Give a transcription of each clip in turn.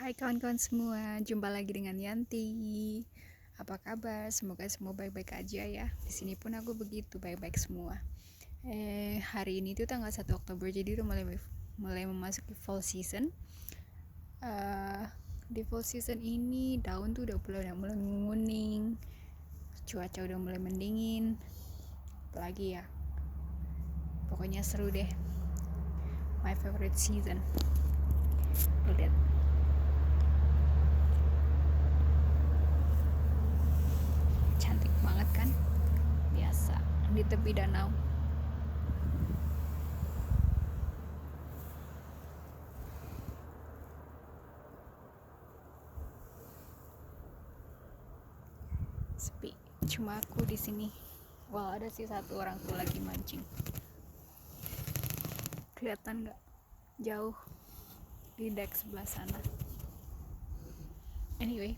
Hai kawan-kawan semua, jumpa lagi dengan Yanti. Apa kabar? Semoga semua baik-baik aja ya. Di sini pun aku begitu, baik-baik semua. Hari ini tuh tanggal 1 Oktober, jadi udah mulai memasuki fall season. Di fall season ini daun tuh udah mulai menguning, cuaca udah mulai mendingin. Apalagi ya, pokoknya seru deh. My favorite season. Lihat. Cantik banget kan? Biasa di tepi danau. Sepi, cuma aku di sini. Ada sih satu orang tuh lagi mancing. Kelihatan nggak? Jauh di deck sebelah sana. Anyway,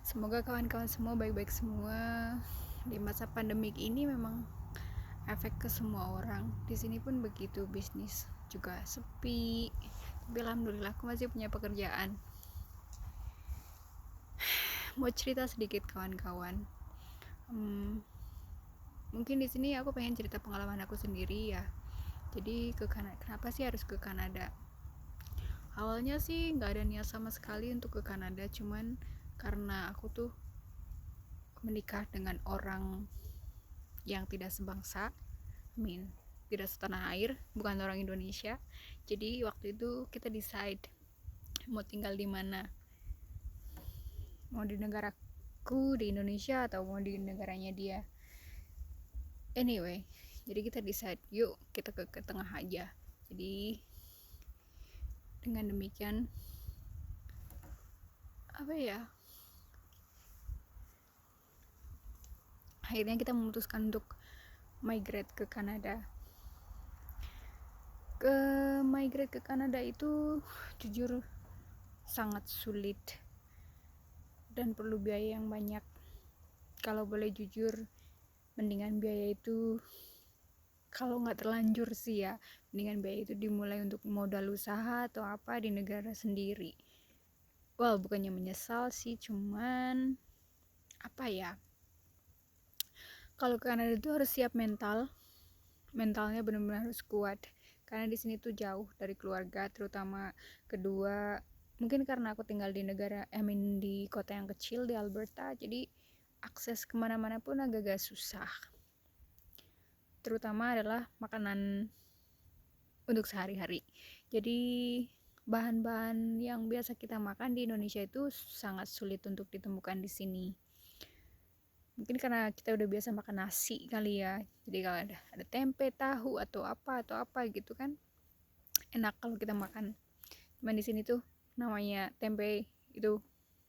semoga kawan-kawan semua baik-baik semua. Di masa pandemik ini memang efek ke semua orang. Di sini pun begitu, bisnis juga sepi. Tapi alhamdulillah aku masih punya pekerjaan. Mau cerita sedikit kawan-kawan. Mungkin di sini aku pengen cerita pengalaman aku sendiri ya. Jadi kenapa sih harus ke Kanada? Awalnya sih nggak ada niat sama sekali untuk ke Kanada, cuman karena aku tuh menikah dengan orang yang tidak sebangsa, tidak setanah air, bukan orang Indonesia. Jadi waktu itu kita decide mau tinggal di mana, mau di negaraku di Indonesia atau mau di negaranya dia. Anyway, jadi kita decide yuk kita ke tengah aja. Jadi dengan demikian akhirnya kita memutuskan untuk migrate ke Kanada. Migrate ke Kanada itu jujur sangat sulit dan perlu biaya yang banyak. Kalau boleh jujur, mendingan biaya itu, kalau nggak terlanjur sih ya, mendingan biaya itu dimulai untuk modal usaha atau apa di negara sendiri. Bukannya menyesal sih, cuman kalau ke Kanada itu harus siap mentalnya benar-benar harus kuat, karena di sini tuh jauh dari keluarga, terutama kedua. Mungkin karena aku tinggal di di kota yang kecil di Alberta, jadi akses kemana-mana pun agak-agak susah, terutama adalah makanan untuk sehari-hari. Jadi bahan-bahan yang biasa kita makan di Indonesia itu sangat sulit untuk ditemukan di sini. Mungkin karena kita udah biasa makan nasi kali ya, jadi kalau ada tempe, tahu atau apa gitu kan enak kalau kita makan. Cuman di sini tuh namanya tempe itu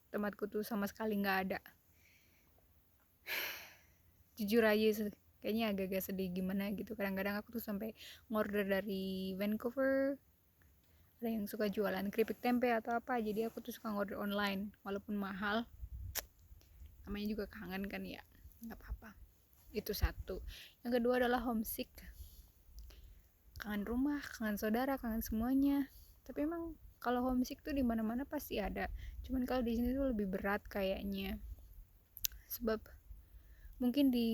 tempatku tuh sama sekali nggak ada. Jujur aja kayaknya agak-agak sedih gimana gitu. Kadang-kadang aku tuh sampai ngorder dari Vancouver, ada yang suka jualan keripik tempe atau apa, jadi aku tuh suka ngorder online walaupun mahal, namanya juga kangen kan ya, nggak apa-apa. Itu satu. Yang kedua adalah homesick, kangen rumah, kangen saudara, kangen semuanya. Tapi emang kalau homesick tuh di mana-mana pasti ada, cuman kalau di sini tuh lebih berat kayaknya, sebab mungkin di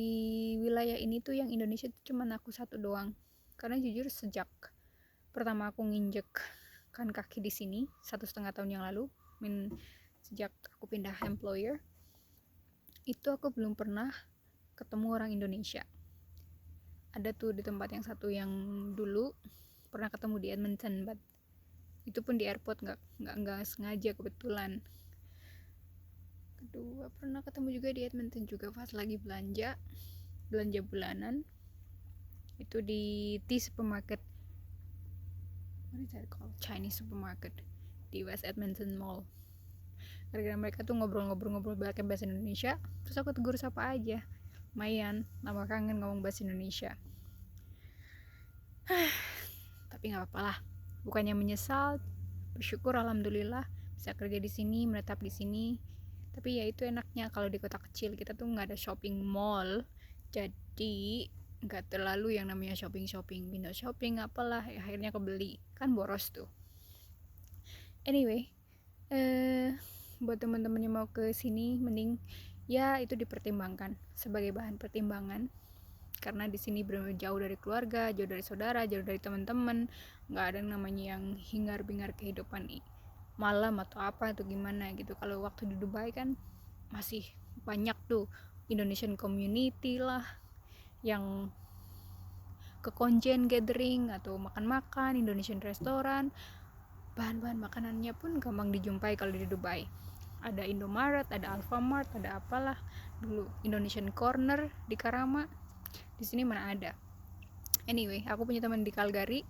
wilayah ini tuh yang Indonesia tuh cuman aku satu doang. Karena jujur sejak pertama aku nginjekkan kaki di sini 1,5 tahun yang lalu, sejak aku pindah employer, itu aku belum pernah ketemu orang Indonesia. Ada tuh di tempat yang satu yang dulu pernah ketemu di Edmonton, but itu pun di airport, nggak sengaja, kebetulan. Kedua pernah ketemu juga di Edmonton juga pas lagi belanja bulanan, itu di supermarket, what is that called, Chinese supermarket di West Edmonton Mall. Gara-gara mereka tuh ngobrol pakai bahasa Indonesia, terus aku tegur sapa aja, lumayan lama kangen ngomong bahasa Indonesia. Tapi nggak apa-apa lah, bukannya menyesal, bersyukur alhamdulillah bisa kerja di sini, menetap di sini. Tapi ya itu enaknya kalau di kota kecil kita tuh nggak ada shopping mall, jadi nggak terlalu yang namanya shopping window shopping apalah, akhirnya kebeli kan boros tuh. Anyway, Buat teman-teman yang mau ke sini mending ya itu dipertimbangkan sebagai bahan pertimbangan, karena di sini benar-benar jauh dari keluarga, jauh dari saudara, jauh dari teman-teman, nggak ada yang namanya yang hingar-bingar kehidupan malam atau apa atau gimana gitu. Kalau waktu di Dubai kan masih banyak tuh Indonesian community lah yang ke konjen gathering atau makan-makan Indonesian restoran. Bahan-bahan makanannya pun gampang dijumpai kalau di Dubai. Ada Indomaret, ada Alfamart, ada apalah dulu Indonesian Corner di Karama. Di sini mana ada. Anyway, aku punya teman di Calgary,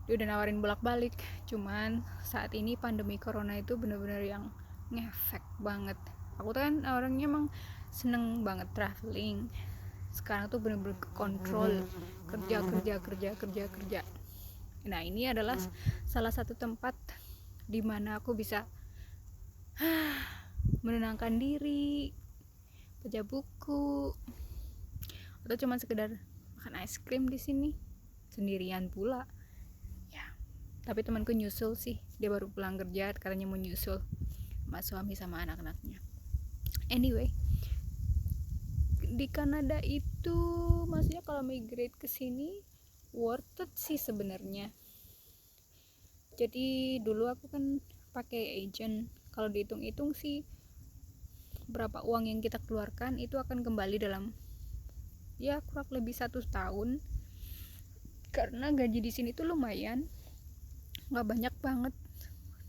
dia udah nawarin bolak-balik. Cuman saat ini pandemi corona itu bener-bener yang ngefek banget. Aku tuh kan orangnya emang seneng banget traveling. Sekarang tuh bener-bener ke kontrol, kerja. Nah, ini adalah salah satu tempat di mana aku bisa menenangkan diri, baca buku, atau cuma sekedar makan es krim di sini sendirian pula. Ya, tapi temanku nyusul sih, dia baru pulang kerja, katanya mau nyusul sama suami sama anak-anaknya. Anyway, di Kanada itu maksudnya kalau migrate ke sini worth it sih sebenarnya. Jadi dulu aku kan pakai agent, kalau dihitung-hitung sih berapa uang yang kita keluarkan itu akan kembali dalam ya kurang lebih 1 tahun, karena gaji di sini tuh lumayan, nggak banyak banget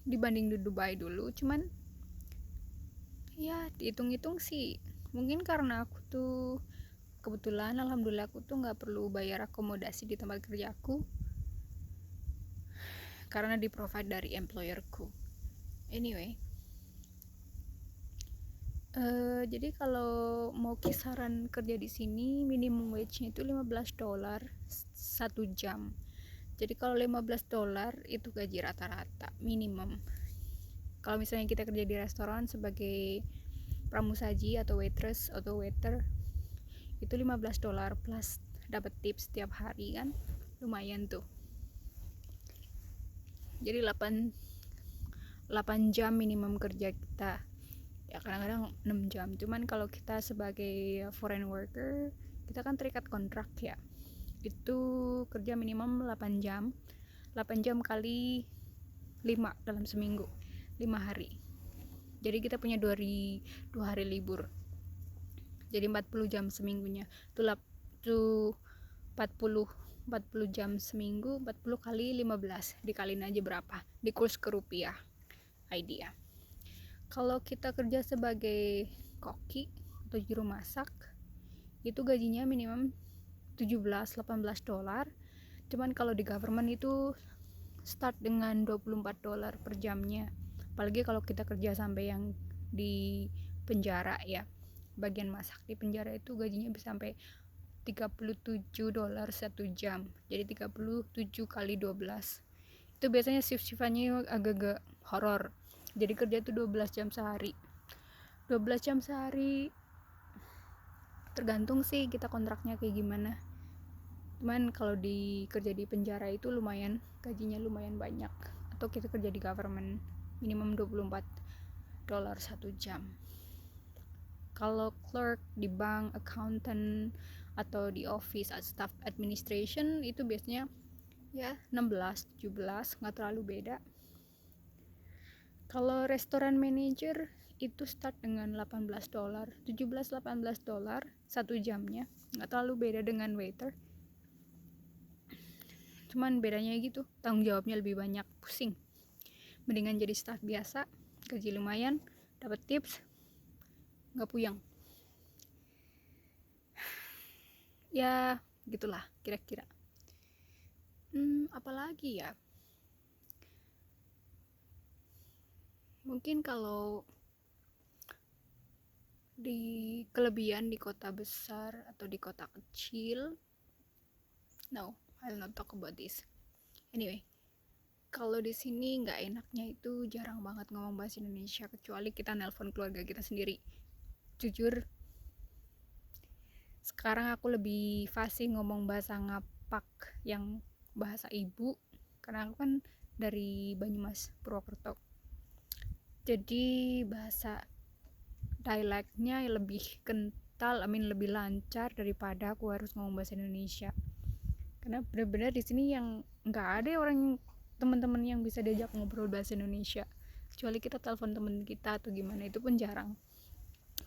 dibanding di Dubai dulu. Cuman ya dihitung-hitung sih mungkin karena aku tuh kebetulan alhamdulillah aku tuh nggak perlu bayar akomodasi di tempat kerjaku karena di provide dari employerku. Anyway, jadi kalau mau kisaran kerja di sini minimum wage-nya itu $15 1 jam. Jadi kalau $15 itu gaji rata-rata minimum. Kalau misalnya kita kerja di restoran sebagai pramusaji atau waitress atau waiter itu $15 plus dapat tips setiap hari kan, lumayan tuh. Jadi 8 jam minimum kerja kita, ya kadang-kadang 6 jam. Cuman kalau kita sebagai foreign worker kita kan terikat kontrak ya, itu kerja minimum 8 jam kali 5 dalam seminggu, 5 hari. Jadi kita punya 2 hari libur, jadi 40 jam seminggunya. Itu 40 jam seminggu, 40 kali 15 dikaliin aja berapa, di kurs ke rupiah idea. Kalau kita kerja sebagai koki atau juru masak itu gajinya minimum $17-18. Cuman kalau di government itu start dengan $24 per jamnya. Apalagi kalau kita kerja sampai yang di penjara ya, bagian masak di penjara itu gajinya bisa sampai $37 1 jam. Jadi 37 kali 12. Itu biasanya shift-shiftannya agak-agak horor. Jadi kerja tuh 12 jam sehari. 12 jam sehari tergantung sih kita kontraknya kayak gimana. Cuman kalau kerja di penjara itu lumayan, gajinya lumayan banyak. Atau kita kerja di government minimum $24 1 jam. Kalau clerk di bank, accountant, atau di office staff administration itu biasanya ya 16-17, nggak terlalu beda. Kalau restoran manager itu start dengan $18, $17-18 1 jamnya, nggak terlalu beda dengan waiter. Cuman bedanya gitu, tanggung jawabnya lebih banyak, pusing. Mendingan jadi staff biasa, gaji lumayan, dapat tips, nggak puyeng. Ya gitulah kira-kira. Apalagi ya, mungkin kalau di kelebihan di kota besar atau di kota kecil, no, I'll not talk about this. Anyway, kalau di sini nggak enaknya itu jarang banget ngomong bahasa Indonesia kecuali kita nelpon keluarga kita sendiri. Jujur, sekarang aku lebih fasih ngomong bahasa ngapak yang bahasa ibu, karena aku kan dari Banyumas, Purwokerto. Jadi bahasa dialeknya lebih kental, lebih lancar daripada aku harus ngomong bahasa Indonesia. Karena benar-benar di sini yang nggak ada orang, teman-teman yang bisa diajak ngobrol bahasa Indonesia, kecuali kita telepon temen kita atau gimana, itu pun jarang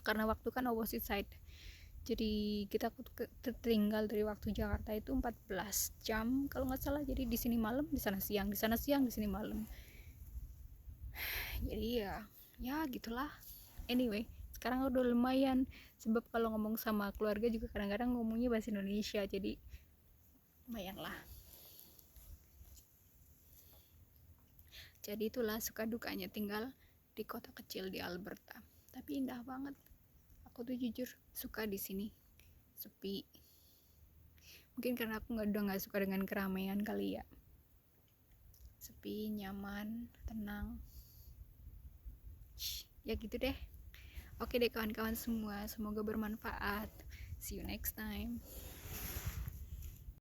karena waktu kan opposite side. Jadi kita tertinggal dari waktu Jakarta itu 14 jam kalau nggak salah. Jadi di sini malam, di sana siang, di sana siang, di sini malam. Jadi ya gitulah. Anyway, sekarang udah lumayan, sebab kalau ngomong sama keluarga juga kadang-kadang ngomongnya bahasa Indonesia, jadi lumayan lah. Jadi itulah suka dukanya tinggal di kota kecil di Alberta. Tapi indah banget. Aku tuh jujur suka di sini. Sepi. Mungkin karena aku udah nggak suka dengan keramaian kali ya. Sepi, nyaman, tenang. Ya gitu deh. Oke deh kawan-kawan semua, semoga bermanfaat. See you next time.